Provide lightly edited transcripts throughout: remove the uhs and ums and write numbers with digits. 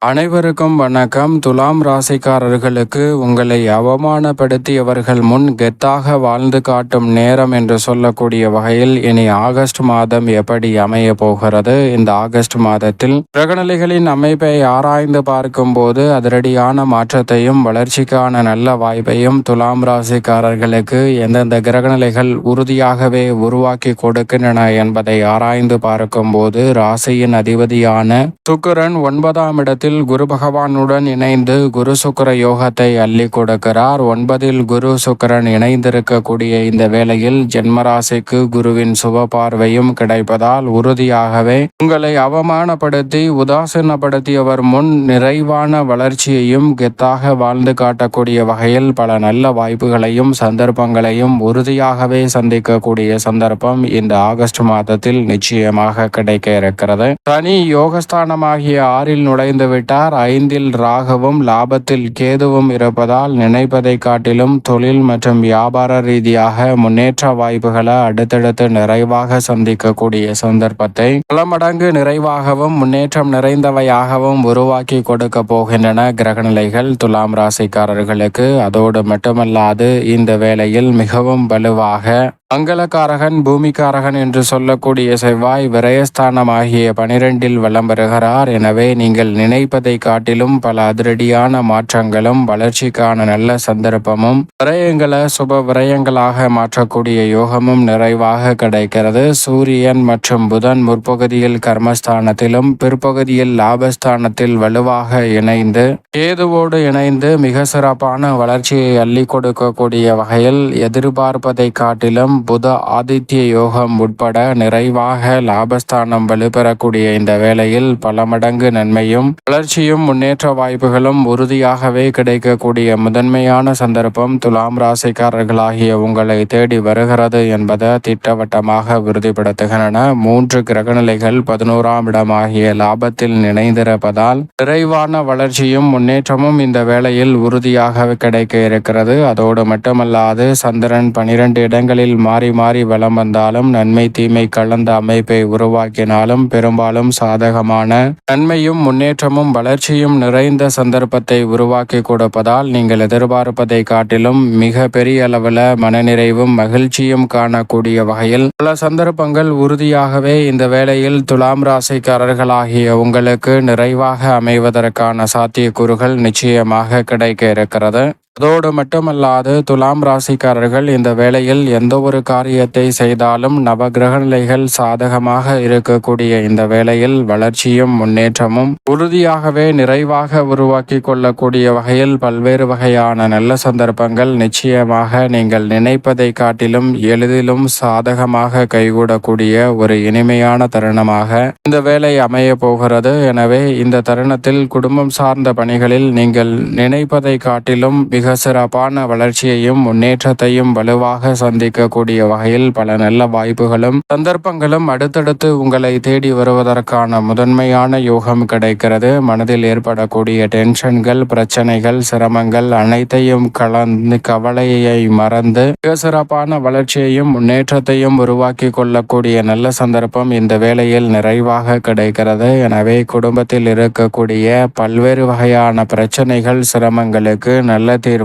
அனைவருக்கும் வணக்கம். துலாம் ராசிக்காரர்களுக்கு உங்களை அவமானப்படுத்தியவர்கள் முன் கெத்தாக வாழ்ந்து காட்டும் நேரம் என்று சொல்லக்கூடிய வகையில் இனி ஆகஸ்ட் மாதம் எப்படி அமைய போகிறது? இந்த ஆகஸ்ட் மாதத்தில் கிரகநிலைகளின் அமைப்பை ஆராய்ந்து பார்க்கும்போது அதிரடியான மாற்றத்தையும் வளர்ச்சிக்கான நல்ல வாய்ப்பையும் துலாம் ராசிக்காரர்களுக்கு எந்தெந்த கிரகநிலைகள் உறுதியாகவே உருவாக்கி கொடுக்கின்றன என்பதை ஆராய்ந்து பார்க்கும்போது ராசியின் அதிபதியான சுக்கிரன் 9ஆம் இடத்தில் குரு பகவானுடன் இணைந்து குரு சுக்கிர யோகத்தை அள்ளி கொடுக்கிறார். 9இல் குரு சுக்கிரன் இணைந்திருக்கக்கூடிய இந்த வேளையில் ஜென்மராசிக்கு குருவின் சுப பார்வையும் கிடைப்பதால் உறுதியாகவே உங்களை அவமானப்படுத்தி உதாசீனப்படுத்தியவர் முன் நிறைவான வளர்ச்சியையும் கெத்தாக வாழ்ந்து காட்டக்கூடிய வகையில் பல நல்ல வாய்ப்புகளையும் சந்தர்ப்பங்களையும் உறுதியாகவே சந்திக்கக்கூடிய சந்தர்ப்பம் இந்த ஆகஸ்ட் மாதத்தில் நிச்சயமாக கிடைக்க இருக்கிறது. சனி யோகஸ்தானமாகிய 6இல் நுழைந்து விட்டார். 5இல் ராகுவும் லாபத்தில் கேதுவும் இருப்பதால் நினைப்பதை காட்டிலும் தொழில் மற்றும் வியாபார ரீதியாக முன்னேற்ற வாய்ப்புகளை அடுத்தடுத்து நிறைவாக சந்திக்கக்கூடிய சந்தர்ப்பத்தை பல மடங்கு நிறைவாகவும் முன்னேற்றம் நிறைந்தவையாகவும் உருவாக்கி கொடுக்க போகின்றன கிரகநிலைகள் துலாம் ராசிக்காரர்களுக்கு. அதோடு மட்டுமல்லாது இந்த வேளையில் மிகவும் வலுவாக மங்களகாரகன் பூமிக்காரகன் என்று சொல்லக்கூடிய செவ்வாய் விரயஸ்தானமாகிய 12இல் வலம் பெறுகிறார். எனவே நீங்கள் நினைப்பதை காட்டிலும் பல அதிரடியான மாற்றங்களும் வளர்ச்சிக்கான நல்ல சந்தர்ப்பமும் விரயங்களை சுப விரயங்களாக மாற்றக்கூடிய யோகமும் நிறைவாக கிடைக்கிறது. சூரியன் மற்றும் புதன் முற்பகுதியில் கர்மஸ்தானத்திலும் பிற்பகுதியில் லாபஸ்தானத்தில் வலுவாக இணைந்து கேதுவோடு இணைந்து மிக சிறப்பான வளர்ச்சியை அள்ளி கொடுக்கக்கூடிய வகையில் எதிர்பார்ப்பதை காட்டிலும் புத ஆதித்ய யோகம் உட்பட நிறைவாக லாபஸ்தானம் வலுப்பெறக்கூடிய இந்த வேளையில் பல மடங்கு நன்மையும் வளர்ச்சியும் முன்னேற்ற வாய்ப்புகளும் உறுதியாகவே கிடைக்கக்கூடிய முதன்மையான சந்தர்ப்பம் துலாம் ராசிக்காரர்களாகிய உங்களை தேடி வருகிறது என்பதை திட்டவட்டமாக உறுதிப்படுத்துகின்றன. 3 கிரகநிலைகள் 11ஆம் இடமாகிய லாபத்தில் இணைந்திருப்பதால் நிறைவான வளர்ச்சியும் முன்னேற்றமும் இந்த வேளையில் உறுதியாக கிடைக்க இருக்கிறது. அதோடு மட்டுமல்லாது சந்திரன் 12 இடங்களில் மாறி மாறி வலம் வந்தாலும் நன்மை தீமை கலந்த அமைப்பை உருவாக்கினாலும் பெரும்பாலும் சாதகமான நன்மையும் முன்னேற்றமும் வளர்ச்சியும் நிறைந்த சந்தர்ப்பத்தை உருவாக்கி கொடுப்பதால் நீங்கள் எதிர்பார்ப்பதை காட்டிலும் மிக பெரிய அளவில் மனநிறைவும் மகிழ்ச்சியும் காணக்கூடிய வகையில் பல சந்தர்ப்பங்கள் உறுதியாகவே இந்த வேளையில் துலாம் ராசிக்காரர்களாகிய உங்களுக்கு நிறைவாக அமைவதற்கான சாத்தியக்கூறுகள் நிச்சயமாக கிடைக்க இருக்கிறது. அதோடு மட்டுமல்லாது துலாம் ராசிக்காரர்கள் இந்த வேளையில் எந்த ஒரு காரியத்தை செய்தாலும் நவகிரக நிலைகள் சாதகமாக இருக்கக்கூடிய இந்த வேளையில் வளர்ச்சியும் முன்னேற்றமும் உறுதியாகவே நிறைவாக உருவாக்கி கொள்ளக்கூடிய வகையில் பல்வேறு வகையான நல்ல சந்தர்ப்பங்கள் நிச்சயமாக நீங்கள் நினைப்பதை காட்டிலும் எளிதிலும் சாதகமாக கைகூடக்கூடிய ஒரு இனிமையான தருணமாக இந்த வேலை அமைய போகிறது. எனவே இந்த தருணத்தில் குடும்பம் சார்ந்த பணிகளில் நீங்கள் நினைப்பதை காட்டிலும் மிக சிறப்பான வளர்ச்சியையும் முன்னேற்றத்தையும் வலுவாக சந்திக்கக்கூடிய வகையில் பல நல்ல வாய்ப்புகளும் சந்தர்ப்பங்களும் அடுத்தடுத்து உங்களை தேடி வருவதற்கான முதன்மையான யோகம் கிடைக்கிறது. மனதில் ஏற்படக்கூடிய டென்ஷன்கள் பிரச்சனைகள் சிரமங்கள் அனைத்தையும் கலந்து கவலையை மறந்து மிக சிறப்பான வளர்ச்சியையும் முன்னேற்றத்தையும் உருவாக்கி கொள்ளக்கூடிய நல்ல சந்தர்ப்பம் இந்த வேளையில் நிறைவாக கிடைக்கிறது. எனவே குடும்பத்தில் இருக்கக்கூடிய பல்வேறு வகையான பிரச்சனைகள் சிரமங்களுக்கு நல்ல தீர்வு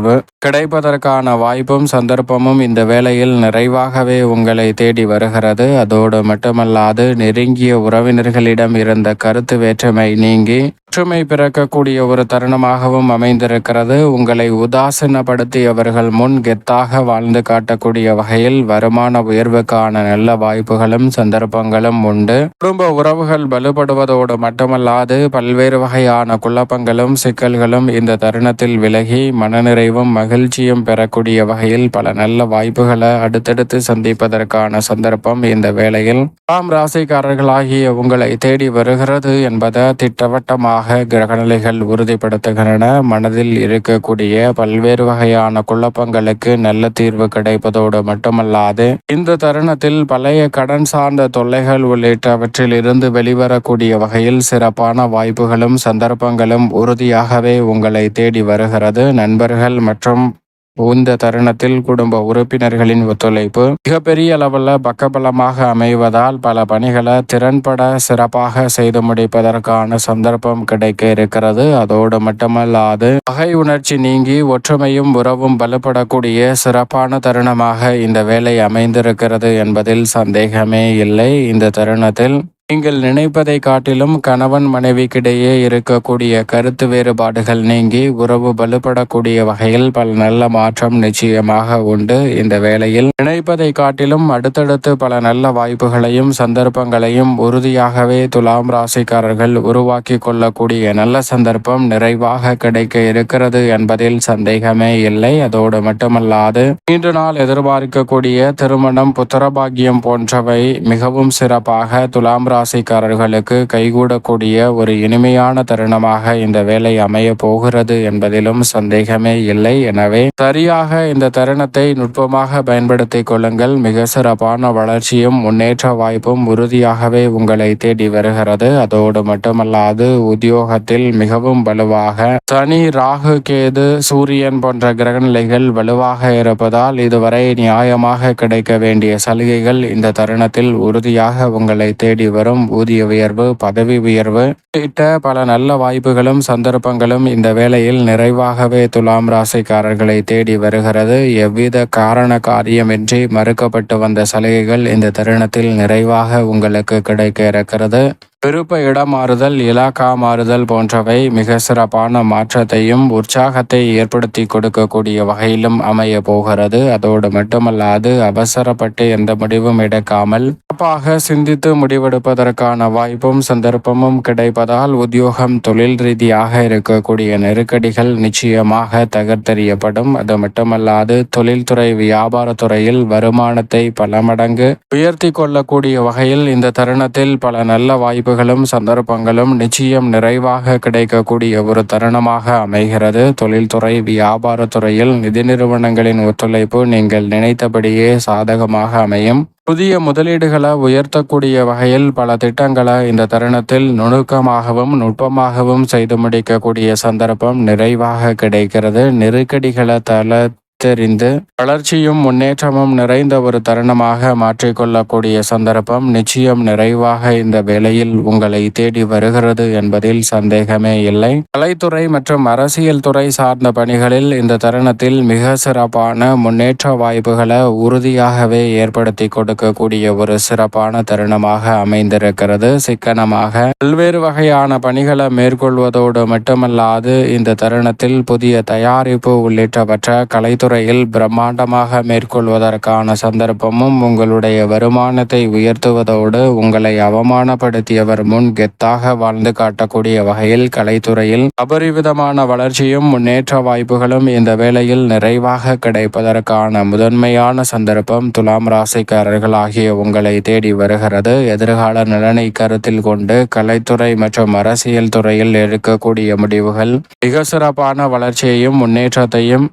கிடைப்பதற்கான வாய்ப்பும் சந்தர்ப்பமும் இந்த வேளையில் நிறைவாகவே உங்களை தேடி வருகிறது. அதோடு மட்டுமல்லாது நெருங்கிய உறவினர்களிடம் இருந்த கருத்து வேற்றுமை நீங்கி ஒற்றுமை பிறக்கக்கூடிய ஒரு தருணமாகவும் அமைந்திருக்கிறது. உங்களை உதாசீனப்படுத்தியவர்கள் முன் கெத்தாக வாழ்ந்து காட்டக்கூடிய வகையில் வருமான உயர்வுக்கான நல்ல வாய்ப்புகளும் சந்தர்ப்பங்களும் உண்டு. குடும்ப உறவுகள் வலுப்படுவதோடு மட்டுமல்லாது பல்வேறு வகையான குழப்பங்களும் சிக்கல்களும் இந்த தருணத்தில் விலகி மனநிறைவும் மகிழ்ச்சியும் பெறக்கூடிய வகையில் பல நல்ல வாய்ப்புகளை அடுத்தடுத்து சந்திப்பதற்கான சந்தர்ப்பம் இந்த வேளையில் துலாம் ராசிக்காரர்களாகிய உங்களை தேடி வருகிறது என்பதை திட்டவட்டமாக கிரகநிலைகள் உறுதிப்படுத்துகின்றன. மனதில் இருக்கக்கூடிய பல்வேறு வகையான குழப்பங்களுக்கு நல்ல தீர்வு கிடைப்பதோடு மட்டுமல்லாது இந்த தருணத்தில் பழைய கடன் சார்ந்த தொல்லைகள் உள்ளிட்டவற்றில் இருந்து வெளிவரக்கூடிய வகையில் சிறப்பான வாய்ப்புகளும் சந்தர்ப்பங்களும் உறுதியாகவே உங்களை தேடி வருகிறது. நண்பர்கள் மற்றும் இந்த தருணத்தில் குடும்ப உறுப்பினர்களின் ஒத்துழைப்பு மிகப்பெரிய அளவில் பக்கபலமாக அமைவதால் பல பணிகளை திறன்பட சிறப்பாக செய்து முடிப்பதற்கான சந்தர்ப்பம் கிடைக்க இருக்கிறது. அதோடு மட்டுமல்லாது பகை உணர்ச்சி நீங்கி ஒற்றுமையும் உறவும் பலப்படக்கூடிய சிறப்பான தருணமாக இந்த வேலை அமைந்திருக்கிறது என்பதில் சந்தேகமே இல்லை. இந்த தருணத்தில் நீங்கள் நினைப்பதை காட்டிலும் கணவன் மனைவிக்கிடையே இருக்கக்கூடிய கருத்து வேறுபாடுகள் நீங்கி உறவு பலுப்படக்கூடிய வகையில் பல நல்ல மாற்றம் நிச்சயமாக உண்டு. இந்த வேளையில் நினைப்பதை காட்டிலும் அடுத்தடுத்து பல நல்ல வாய்ப்புகளையும் சந்தர்ப்பங்களையும் உறுதியாகவே துலாம் ராசிக்காரர்கள் உருவாக்கி கொள்ளக்கூடிய நல்ல சந்தர்ப்பம் நிறைவாக கிடைக்க இருக்கிறது என்பதில் சந்தேகமே இல்லை. அதோடு மட்டுமல்லாது நீண்ட நாள் எதிர்பார்க்கக்கூடிய திருமணம், புத்திரபாகியம் போன்றவை மிகவும் சிறப்பாக துலாம் ராசிக்காரர்களுக்கு கைகூடக்கூடிய ஒரு இனிமையான தருணமாக இந்த வேலை அமைய போகிறது என்பதிலும் சந்தேகமே இல்லை. எனவே சரியாக இந்த தருணத்தை நுட்பமாக பயன்படுத்திக் கொள்ளுங்கள். மிக சிறப்பான வளர்ச்சியும் முன்னேற்ற வாய்ப்பும் உறுதியாகவே உங்களை தேடி வருகிறது. அதோடு மட்டுமல்லாது உத்தியோகத்தில் மிகவும் வலுவாக சனி, ராகு, கேது, சூரியன் போன்ற கிரகநிலைகள் வலுவாக இருப்பதால் இதுவரை நியாயமாக கிடைக்க வேண்டிய சலுகைகள் இந்த தருணத்தில் உறுதியாக உங்களை தேடி வரும். ஊதிய உயர்வு, பதவி உயர்வு உள்ளிட்ட பல நல்ல வாய்ப்புகளும் சந்தர்ப்பங்களும் இந்த வேளையில் நிறைவாகவே துலாம் ராசிக்காரர்களை தேடி வருகிறது. எவ்வித காரண காரியமின்றி மறுக்கப்பட்டு வந்த சலுகைகள் இந்த தருணத்தில் நிறைவாக உங்களுக்கு கிடைக்க இருக்கிறது. விருப்ப இடமாறுதல், இலாக்கா மாறுதல் போன்றவை மிக சிறப்பான மாற்றத்தையும் உற்சாகத்தை ஏற்படுத்தி கொடுக்கக்கூடிய வகையிலும் அமைய போகிறது. அதோடு மட்டுமல்லாது அவசரப்பட்டு எந்த முடிவும் எடுக்காமல் சிறப்பாக சிந்தித்து முடிவெடுப்பதற்கான வாய்ப்பும் சந்தர்ப்பமும் கிடைப்பதால் உத்தியோகம், தொழில் ரீதியாக இருக்கக்கூடிய நெருக்கடிகள் நிச்சயமாக தகர்த்தெறியப்படும். அது மட்டுமல்லாது தொழில்துறை, வியாபாரத்துறையில் வருமானத்தை பல மடங்கு உயர்த்தி கொள்ளக்கூடிய வகையில் இந்த தருணத்தில் பல நல்ல வாய்ப்பு சந்தர்ப்பங்களும் நிச்சயம் நிறைவாக கிடைக்கக்கூடிய ஒரு தருணமாக அமைகிறது. தொழில்துறை, வியாபாரத்துறையில் நிதி நிறுவனங்களின் ஒத்துழைப்பு நீங்கள் நினைத்தபடியே சாதகமாக அமையும். புதிய முதலீடுகளை உயர்த்தக்கூடிய வகையில் பல திட்டங்களை இந்த தருணத்தில் நுணுக்கமாகவும் நுட்பமாகவும் செய்து முடிக்கக்கூடிய சந்தர்ப்பம் நிறைவாக கிடைக்கிறது. நெருக்கடிகளை தெரிந்து வளர்ச்சியும் முன்னேற்றமும் நிறைந்த ஒரு தருணமாக மாற்றிக்கொள்ளக்கூடிய சந்தர்ப்பம் நிச்சயம் நிறைவாக இந்த வேளையில் உங்களை தேடி வருகிறது என்பதில் சந்தேகமே இல்லை. கலைத்துறை மற்றும் அரசியல் துறை சார்ந்த பணிகளில் இந்த தருணத்தில் மிக சிறப்பான முன்னேற்ற வாய்ப்புகளை உறுதியாகவே ஏற்படுத்தி கொடுக்கக்கூடிய ஒரு சிறப்பான தருணமாக அமைந்திருக்கிறது. சிக்கனமாக பல்வேறு வகையான பணிகளை மேற்கொள்வதோடு மட்டுமல்லாது இந்த தருணத்தில் புதிய தயாரிப்பு உள்ளிட்டவற்றை கலைத்துறை பிரம்மாண்டமாக மேற்கொள்வதற்கான சந்தர்ப்பமும் உங்களுடைய வருமானத்தை உயர்த்துவதோடு உங்களை அவமானப்படுத்தியவர் முன் கெத்தாக வாழ்ந்து காட்டக்கூடிய வகையில் கலைத்துறையில் அபரிவிதமான வளர்ச்சியும் முன்னேற்ற வாய்ப்புகளும் இந்த வேளையில் நிறைவாக கிடைப்பதற்கான முதன்மையான சந்தர்ப்பம் துலாம் ராசிக்காரர்கள் ஆகிய உங்களை தேடி வருகிறது. எதிர்கால நலனை கருத்தில் கொண்டு கலைத்துறை மற்றும் அரசியல் துறையில் எடுக்கக்கூடிய முடிவுகள் மிக சிறப்பான வளர்ச்சியையும் முன்னேற்றத்தையும்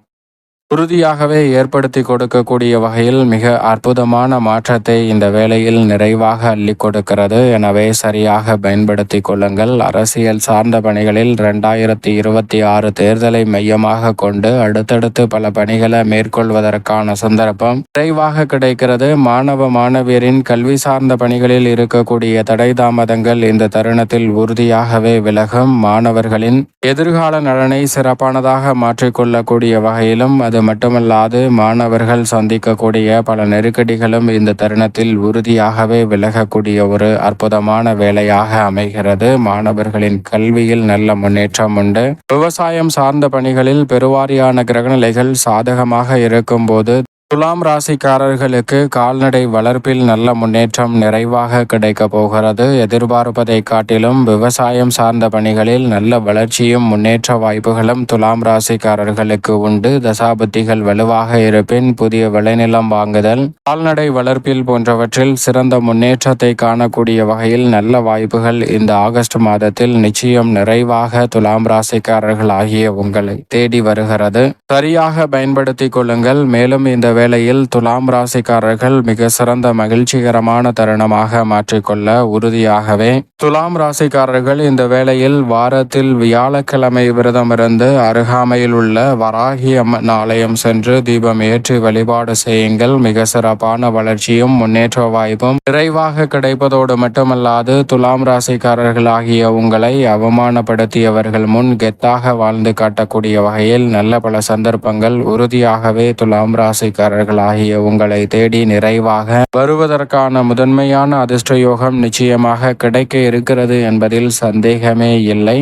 உறுதியாகவே ஏற்படுத்தி கொடுக்கக்கூடிய வகையில் மிக அற்புதமான மாற்றத்தை இந்த வேளையில் நிறைவாக அள்ளி கொடுக்கிறது. எனவே சரியாக பயன்படுத்தி கொள்ளுங்கள். அரசியல் சார்ந்த பணிகளில் 2026 தேர்தலை மையமாக கொண்டு அடுத்தடுத்து பல பணிகளை மேற்கொள்வதற்கான சந்தர்ப்பம் நிறைவாக கிடைக்கிறது. மாணவ மாணவியரின் கல்வி சார்ந்த பணிகளில் இருக்கக்கூடிய தடை தாமதங்கள் இந்த தருணத்தில் உறுதியாகவே விலகும். மாணவர்களின் எதிர்கால நலனை சிறப்பானதாக மாற்றிக்கொள்ளக்கூடிய வகையிலும் அது மட்டுமல்லாது மாணவர்கள் சந்திக்கக்கூடிய பல நெருக்கடிகளும் இந்த தருணத்தில் உறுதியாகவே விலகக்கூடிய ஒரு அற்புதமான வேலையாக அமைகிறது. மாணவர்களின் கல்வியில் நல்ல முன்னேற்றம் உண்டு. விவசாயம் சார்ந்த பணிகளில் பெருவாரியான கிரகநிலைகள் சாதகமாக இருக்கும்போது துலாம் ராசிக்காரர்களுக்கு கால்நடை வளர்ப்பில் நல்ல முன்னேற்றம் நிறைவாக கிடைக்க போகிறது. எதிர்பார்ப்பதை காட்டிலும் விவசாயம் சார்ந்த பணிகளில் நல்ல வளர்ச்சியும் முன்னேற்ற வாய்ப்புகளும் துலாம் ராசிக்காரர்களுக்கு உண்டு. தசாபுத்திகள் வலுவாக இருப்பின் புதிய விளைநிலம் வாங்குதல், கால்நடை வளர்ப்பில் போன்றவற்றில் சிறந்த முன்னேற்றத்தை காணக்கூடிய வகையில் நல்ல வாய்ப்புகள் இந்த ஆகஸ்ட் மாதத்தில் நிச்சயம் நிறைவாக துலாம் ராசிக்காரர்கள் ஆகிய உங்களை தேடி வருகிறது. சரியாக பயன்படுத்திக் கொள்ளுங்கள். மேலும் இந்த வேளையில் துலாம் ராசிக்காரர்கள் மிக சிறந்த மகிழ்ச்சிகரமான தருணமாக மாற்றிக்கொள்ள உறுதியாகவே துலாம் ராசிக்காரர்கள் இந்த வேளையில் வாரத்தில் வியாழக்கிழமை விரதமிருந்து அருகாமையில் உள்ள வராகி அம்மன் ஆலயம் சென்று தீபம் ஏற்றி வழிபாடு செய்யுங்கள். மிக சிறப்பான வளர்ச்சியும் முன்னேற்ற வாய்ப்பும் நிறைவாக கிடைப்பதோடு மட்டுமல்லாது துலாம் ராசிக்காரர்களாகிய உங்களை அவமானப்படுத்தியவர்கள் முன் கெத்தாக வாழ்ந்து காட்டக்கூடிய வகையில் நல்ல பல சந்தர்ப்பங்கள் உறுதியாகவே துலாம் ராசிக்காரர்களாகிய உங்களை தேடி நிறைவாக வருவதற்கான முதன்மையான அதிர்ஷ்ட யோகம் நிச்சயமாக கிடைக்க இருக்கிறது என்பதில் சந்தேகமே இல்லை.